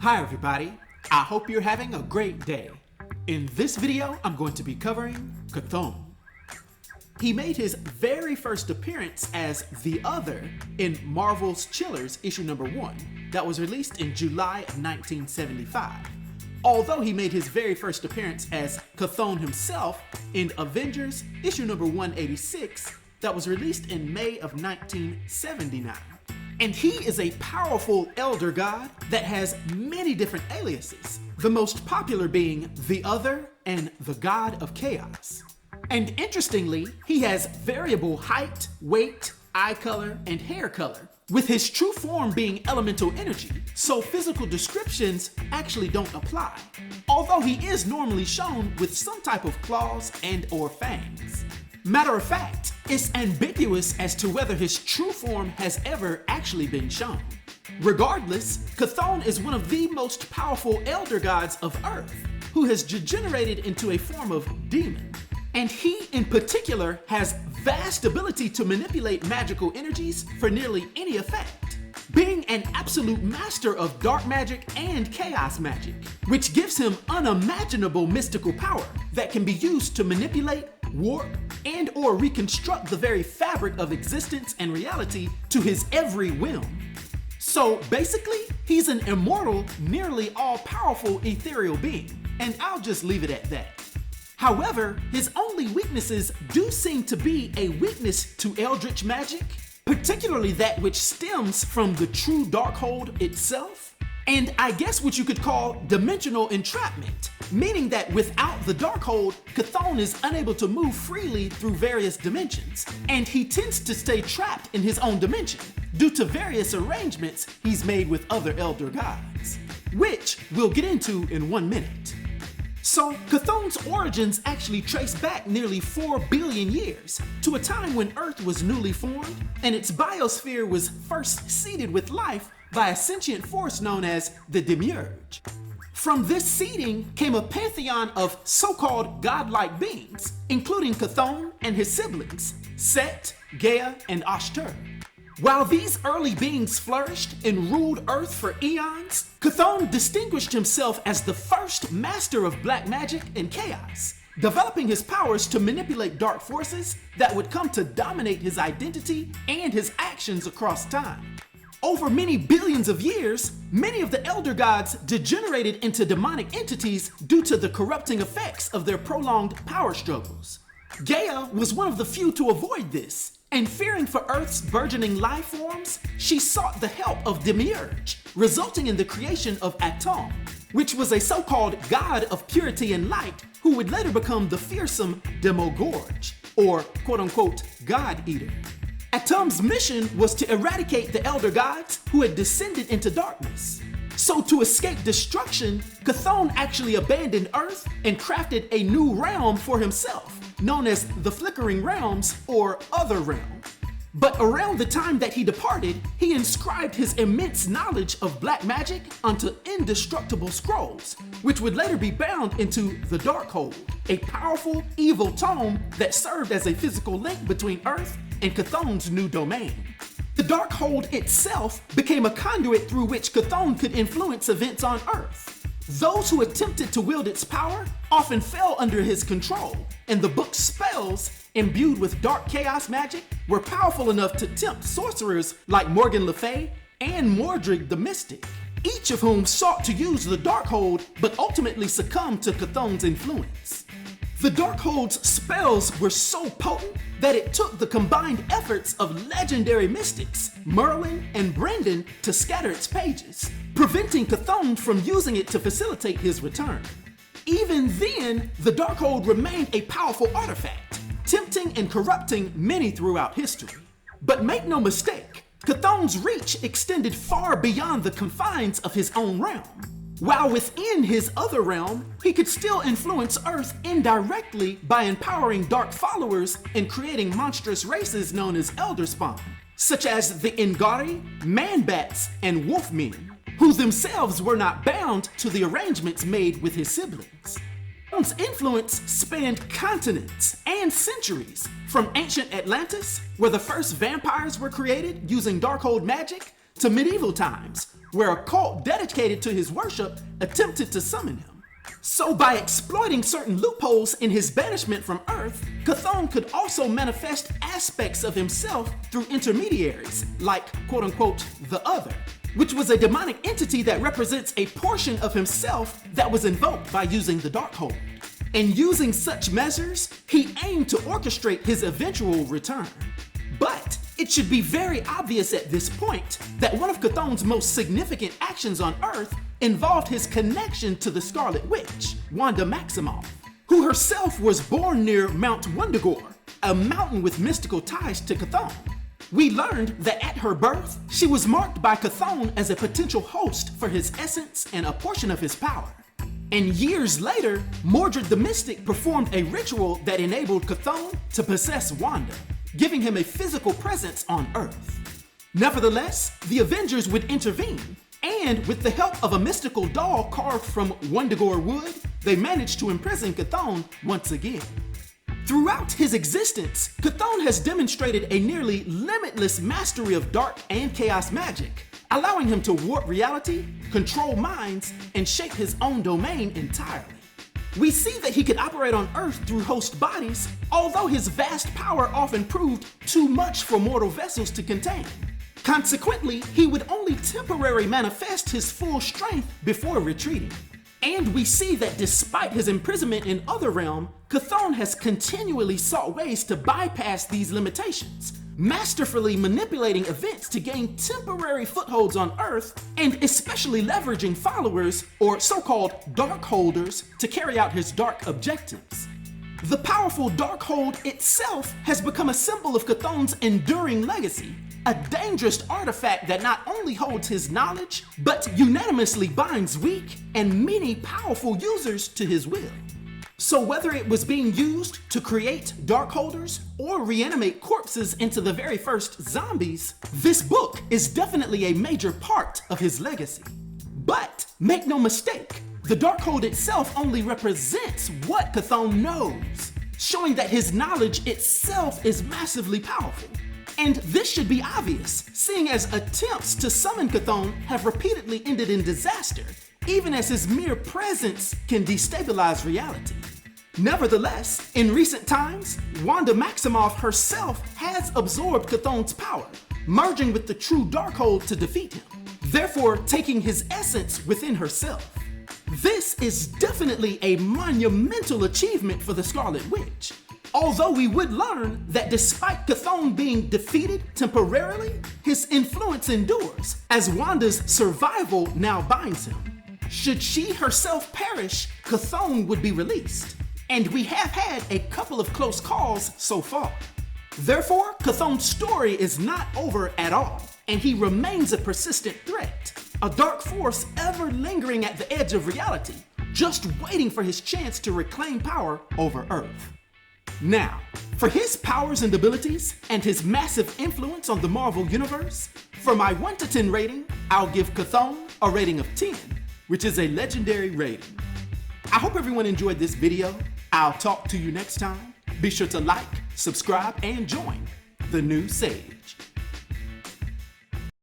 Hi everybody, I hope you're having a great day. In this video, I'm going to be covering Chthon. He made his very first appearance as the Other in Marvel's Chillers issue number 1 that was released in July of 1975. Although he made his very first appearance as Chthon himself in Avengers issue number 186 that was released in May of 1979. And he is a powerful elder god that has many different aliases, the most popular being the Other and the God of Chaos. And interestingly, he has variable height, weight, eye color, and hair color, with his true form being elemental energy, so physical descriptions actually don't apply, although he is normally shown with some type of claws and/or fangs. Matter of fact, it's ambiguous as to whether his true form has ever actually been shown. Regardless, Chthon is one of the most powerful elder gods of Earth, who has degenerated into a form of demon. And he, in particular, has vast ability to manipulate magical energies for nearly any effect, being an absolute master of dark magic and chaos magic, which gives him unimaginable mystical power that can be used to manipulate, warp, and/or reconstruct the very fabric of existence and reality to his every whim. So basically, he's an immortal, nearly all-powerful ethereal being, and I'll just leave it at that. However, his only weaknesses do seem to be a weakness to eldritch magic, particularly that which stems from the true Darkhold itself, and I guess what you could call dimensional entrapment, meaning that without the Darkhold, Chthon is unable to move freely through various dimensions, and he tends to stay trapped in his own dimension due to various arrangements he's made with other elder gods, which we'll get into in 1 minute. So, Chthon's origins actually trace back nearly 4 billion years to a time when Earth was newly formed and its biosphere was first seeded with life by a sentient force known as the Demiurge. From this seeding came a pantheon of so-called godlike beings, including Chthon and his siblings, Set, Gaia, and Ashtur. While these early beings flourished and ruled Earth for eons, Chthon distinguished himself as the first master of black magic and chaos, developing his powers to manipulate dark forces that would come to dominate his identity and his actions across time. Over many billions of years, many of the elder gods degenerated into demonic entities due to the corrupting effects of their prolonged power struggles. Gaia was one of the few to avoid this, and fearing for Earth's burgeoning life forms, she sought the help of Demiurge, resulting in the creation of Chthon, which was a so-called god of purity and light who would later become the fearsome Demogorge, or quote-unquote God-eater. Chthon's mission was to eradicate the elder gods who had descended into darkness. So to escape destruction, Chthon actually abandoned Earth and crafted a new realm for himself, known as the Flickering Realms or Other Realm. But around the time that he departed, he inscribed his immense knowledge of black magic onto indestructible scrolls, which would later be bound into the Darkhold, a powerful, evil tome that served as a physical link between Earth and Chthon's new domain. The Darkhold itself became a conduit through which Chthon could influence events on Earth. Those who attempted to wield its power often fell under his control, and the book's spells, imbued with dark chaos magic, were powerful enough to tempt sorcerers like Morgan Le Fay and Mordred the Mystic, each of whom sought to use the Darkhold but ultimately succumbed to Chthon's influence. The Darkhold's spells were so potent that it took the combined efforts of legendary mystics, Merlin and Brendan, to scatter its pages, preventing Chthon from using it to facilitate his return. Even then, the Darkhold remained a powerful artifact, tempting and corrupting many throughout history. But make no mistake, Chthon's reach extended far beyond the confines of his own realm. While within his other realm, he could still influence Earth indirectly by empowering dark followers and creating monstrous races known as Elder Spawn, such as the Ngari, Man-Bats, and Wolfmen, who themselves were not bound to the arrangements made with his siblings. Chthon's influence spanned continents and centuries, from ancient Atlantis, where the first vampires were created using Darkhold magic, to medieval times, where a cult dedicated to his worship attempted to summon him. So by exploiting certain loopholes in his banishment from Earth, Chthon could also manifest aspects of himself through intermediaries, like quote-unquote the Other, which was a demonic entity that represents a portion of himself that was invoked by using the Darkhold. And using such measures, he aimed to orchestrate his eventual return. But it should be very obvious at this point that one of Chthon's most significant actions on Earth involved his connection to the Scarlet Witch, Wanda Maximoff, who herself was born near Mount Wundagore, a mountain with mystical ties to Chthon. We learned that at her birth, she was marked by Chthon as a potential host for his essence and a portion of his power. And years later, Mordred the Mystic performed a ritual that enabled Chthon to possess Wanda, giving him a physical presence on Earth. Nevertheless, the Avengers would intervene, and with the help of a mystical doll carved from Wundagore wood, they managed to imprison Chthon once again. Throughout his existence, Chthon has demonstrated a nearly limitless mastery of dark and chaos magic, allowing him to warp reality, control minds, and shape his own domain entirely. We see that he could operate on Earth through host bodies, although his vast power often proved too much for mortal vessels to contain. Consequently, he would only temporarily manifest his full strength before retreating. And we see that despite his imprisonment in Other Realm, Chthon has continually sought ways to bypass these limitations, masterfully manipulating events to gain temporary footholds on Earth, and especially leveraging followers, or so-called Darkholders, to carry out his dark objectives. The powerful Darkhold itself has become a symbol of Chthon's enduring legacy, a dangerous artifact that not only holds his knowledge, but unanimously binds weak and many powerful users to his will. So whether it was being used to create Darkholders or reanimate corpses into the very first zombies, this book is definitely a major part of his legacy. But make no mistake, the Darkhold itself only represents what Chthon knows, showing that his knowledge itself is massively powerful. And this should be obvious, seeing as attempts to summon Chthon have repeatedly ended in disaster, even as his mere presence can destabilize reality. Nevertheless, in recent times, Wanda Maximoff herself has absorbed Chthon's power, merging with the true Darkhold to defeat him, therefore taking his essence within herself. This is definitely a monumental achievement for the Scarlet Witch, although we would learn that despite Chthon being defeated temporarily, his influence endures, as Wanda's survival now binds him. Should she herself perish, Chthon would be released, and we have had a couple of close calls so far. Therefore, Chthon's story is not over at all, and he remains a persistent threat, a dark force ever lingering at the edge of reality, just waiting for his chance to reclaim power over Earth. Now, for his powers and abilities, and his massive influence on the Marvel Universe, for my 1 to 10 rating, I'll give Chthon a rating of 10, which is a legendary rating. I hope everyone enjoyed this video. I'll talk to you next time. Be sure to like, subscribe, and join the new Sage.